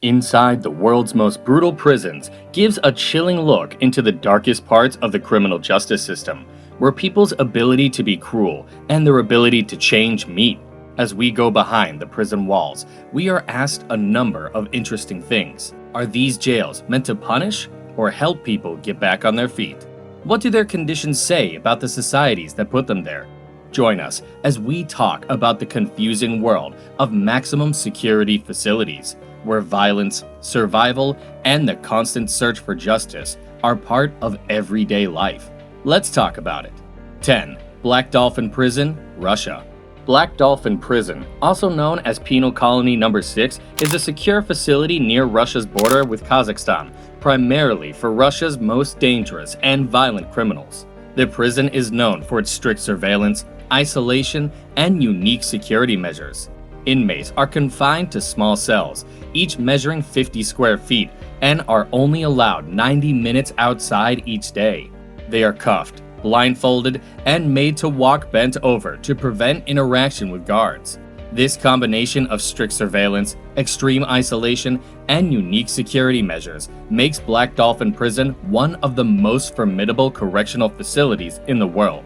Inside the world's most brutal prisons gives a chilling look into the darkest parts of the criminal justice system, where people's ability to be cruel and their ability to change meet. As we go behind the prison walls, we are asked a number of interesting things. Are these jails meant to punish or help people get back on their feet? What do their conditions say about the societies that put them there? Join us as we talk about the confusing world of maximum security facilities, where violence, survival, and the constant search for justice are part of everyday life. Let's talk about it. 10. Black Dolphin Prison, Russia. Black Dolphin Prison, also known as Penal Colony No. 6, is a secure facility near Russia's border with Kazakhstan, primarily for Russia's most dangerous and violent criminals. The prison is known for its strict surveillance, isolation, and unique security measures. Inmates are confined to small cells, each measuring 50 square feet, and are only allowed 90 minutes outside each day. They are cuffed, blindfolded, and made to walk bent over to prevent interaction with guards. This combination of strict surveillance, extreme isolation, and unique security measures makes Black Dolphin Prison one of the most formidable correctional facilities in the world.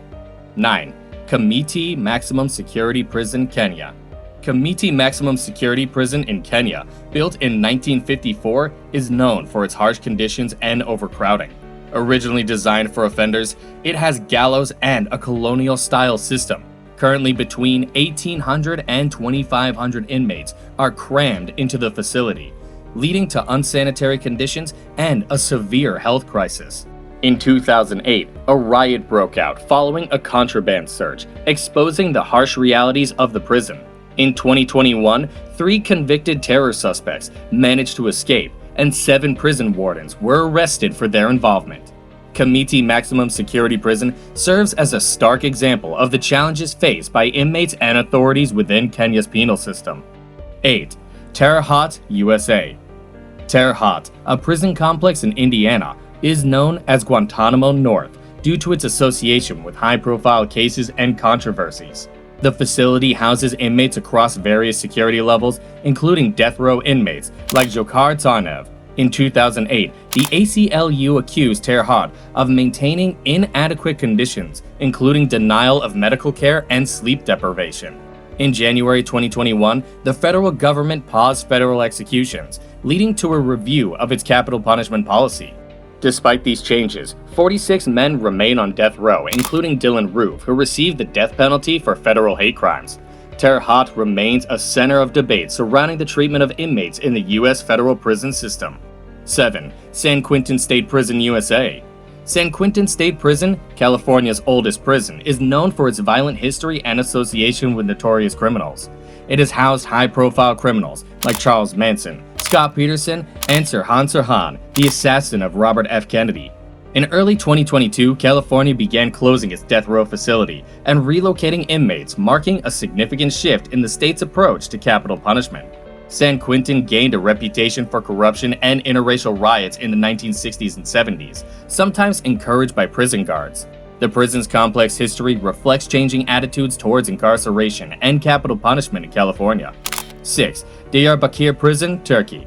9. Kamiti Maximum Security Prison, Kenya. Kamiti Maximum Security Prison in Kenya, built in 1954, is known for its harsh conditions and overcrowding. Originally designed for offenders, it has gallows and a colonial-style system. Currently, between 1,800 and 2,500 inmates are crammed into the facility, leading to unsanitary conditions and a severe health crisis. In 2008, a riot broke out following a contraband search, exposing the harsh realities of the prison. In 2021, 3 convicted terror suspects managed to escape, and 7 prison wardens were arrested for their involvement. Kamiti Maximum Security Prison serves as a stark example of the challenges faced by inmates and authorities within Kenya's penal system. 8. Terre, Haute, USA. Terre, Haute, a prison complex in Indiana, is known as Guantanamo North due to its association with high-profile cases and controversies. The facility houses inmates across various security levels, including death row inmates like Dzhokhar Tsarnaev. In 2008, the ACLU accused Terre Haute of maintaining inadequate conditions, including denial of medical care and sleep deprivation. In January 2021, the federal government paused federal executions, leading to a review of its capital punishment policy. Despite these changes, 46 men remain on death row, including Dylan Roof, who received the death penalty for federal hate crimes. Terre Haute remains a center of debate surrounding the treatment of inmates in the U.S. federal prison system. 7. San Quentin State Prison, USA. San Quentin State Prison, California's oldest prison, is known for its violent history and association with notorious criminals. It has housed high-profile criminals like Charles Manson, Scott Peterson, and Sirhan Sirhan, the assassin of Robert F. Kennedy. In early 2022, California began closing its death row facility and relocating inmates, marking a significant shift in the state's approach to capital punishment. San Quentin gained a reputation for corruption and interracial riots in the 1960s and 70s, sometimes encouraged by prison guards. The prison's complex history reflects changing attitudes towards incarceration and capital punishment in California. 6. Diyarbakir Prison, Turkey.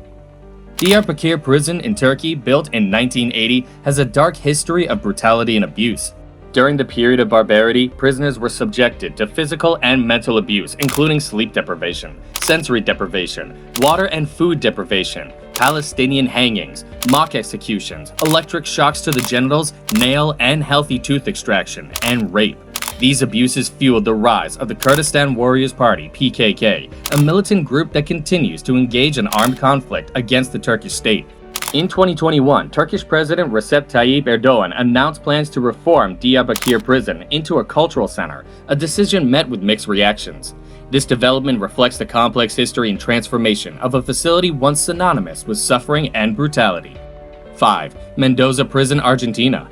Diyarbakir Prison in Turkey, built in 1980, has a dark history of brutality and abuse. During the period of barbarity, prisoners were subjected to physical and mental abuse, including sleep deprivation, sensory deprivation, water and food deprivation, Palestinian hangings, mock executions, electric shocks to the genitals, nail and healthy tooth extraction, and rape. These abuses fueled the rise of the Kurdistan Warriors Party (PKK), a militant group that continues to engage in armed conflict against the Turkish state. In 2021, Turkish President Recep Tayyip Erdogan announced plans to reform Diyarbakir Prison into a cultural center, a decision met with mixed reactions. This development reflects the complex history and transformation of a facility once synonymous with suffering and brutality. 5. Mendoza Prison, Argentina.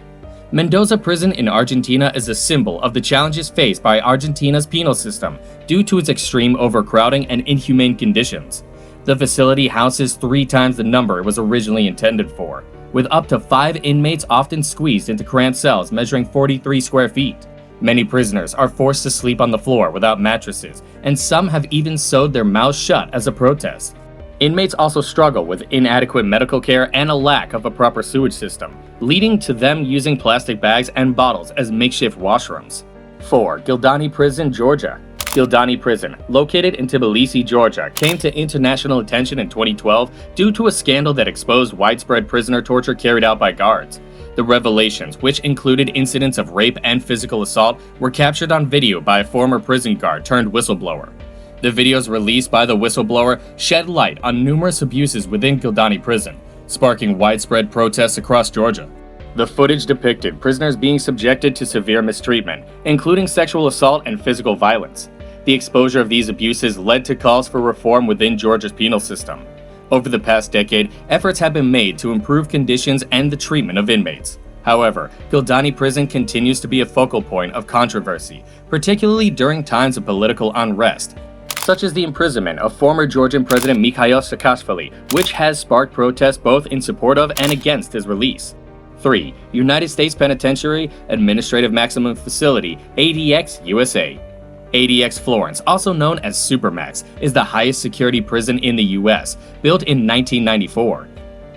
Mendoza Prison in Argentina is a symbol of the challenges faced by Argentina's penal system due to its extreme overcrowding and inhumane conditions. The facility houses 3 times the number it was originally intended for, with up to 5 inmates often squeezed into cramped cells measuring 43 square feet. Many prisoners are forced to sleep on the floor without mattresses, and some have even sewed their mouths shut as a protest. Inmates also struggle with inadequate medical care and a lack of a proper sewage system, leading to them using plastic bags and bottles as makeshift washrooms. 4. Gldani Prison, Georgia. Gldani Prison, located in Tbilisi, Georgia, came to international attention in 2012 due to a scandal that exposed widespread prisoner torture carried out by guards. The revelations, which included incidents of rape and physical assault, were captured on video by a former prison guard turned whistleblower. The videos released by the whistleblower shed light on numerous abuses within Gldani Prison, sparking widespread protests across Georgia. The footage depicted prisoners being subjected to severe mistreatment, including sexual assault and physical violence. The exposure of these abuses led to calls for reform within Georgia's penal system. Over the past decade, efforts have been made to improve conditions and the treatment of inmates. However, Gldani Prison continues to be a focal point of controversy, particularly during times of political unrest, such as the imprisonment of former Georgian President Mikhail Saakashvili, which has sparked protests both in support of and against his release. 3. United States Penitentiary Administrative Maximum Facility, ADX, USA. ADX Florence, also known as Supermax, is the highest security prison in the US, built in 1994.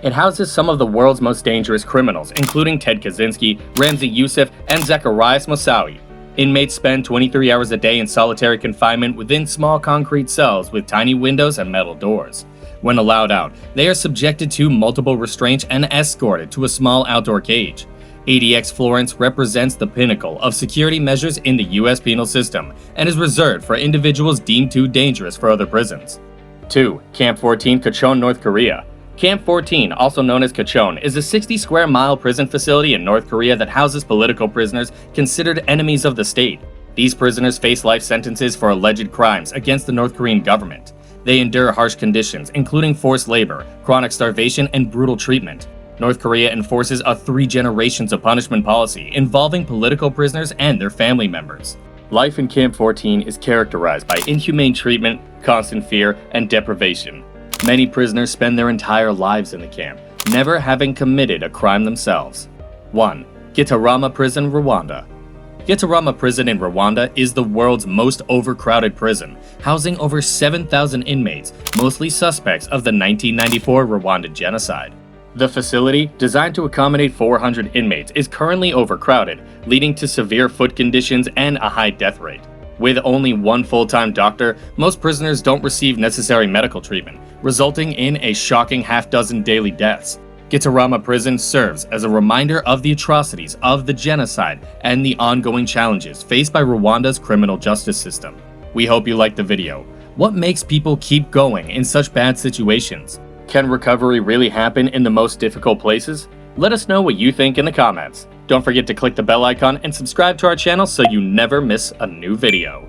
It houses some of the world's most dangerous criminals, including Ted Kaczynski, Ramzi Youssef, and Zacarias Moussaoui. Inmates spend 23 hours a day in solitary confinement within small concrete cells with tiny windows and metal doors. When allowed out, they are subjected to multiple restraints and escorted to a small outdoor cage. ADX Florence represents the pinnacle of security measures in the US penal system and is reserved for individuals deemed too dangerous for other prisons. 2. Camp 14, Kachon, North Korea. Camp 14, also known as Kachon, is a 60-square-mile prison facility in North Korea that houses political prisoners considered enemies of the state. These prisoners face life sentences for alleged crimes against the North Korean government. They endure harsh conditions, including forced labor, chronic starvation, and brutal treatment. North Korea enforces a 3 generations of punishment policy involving political prisoners and their family members. Life in Camp 14 is characterized by inhumane treatment, constant fear, and deprivation. Many prisoners spend their entire lives in the camp, never having committed a crime themselves. 1. Gitarama Prison, Rwanda. Gitarama Prison in Rwanda is the world's most overcrowded prison, housing over 7,000 inmates, mostly suspects of the 1994 Rwandan genocide. The facility, designed to accommodate 400 inmates, is currently overcrowded, leading to severe foot conditions and a high death rate. With only one full-time doctor, most prisoners don't receive necessary medical treatment, resulting in a shocking half-dozen daily deaths. Gitarama Prison serves as a reminder of the atrocities of the genocide and the ongoing challenges faced by Rwanda's criminal justice system. We hope you liked the video. What makes people keep going in such bad situations? Can recovery really happen in the most difficult places? Let us know what you think in the comments. Don't forget to click the bell icon and subscribe to our channel so you never miss a new video.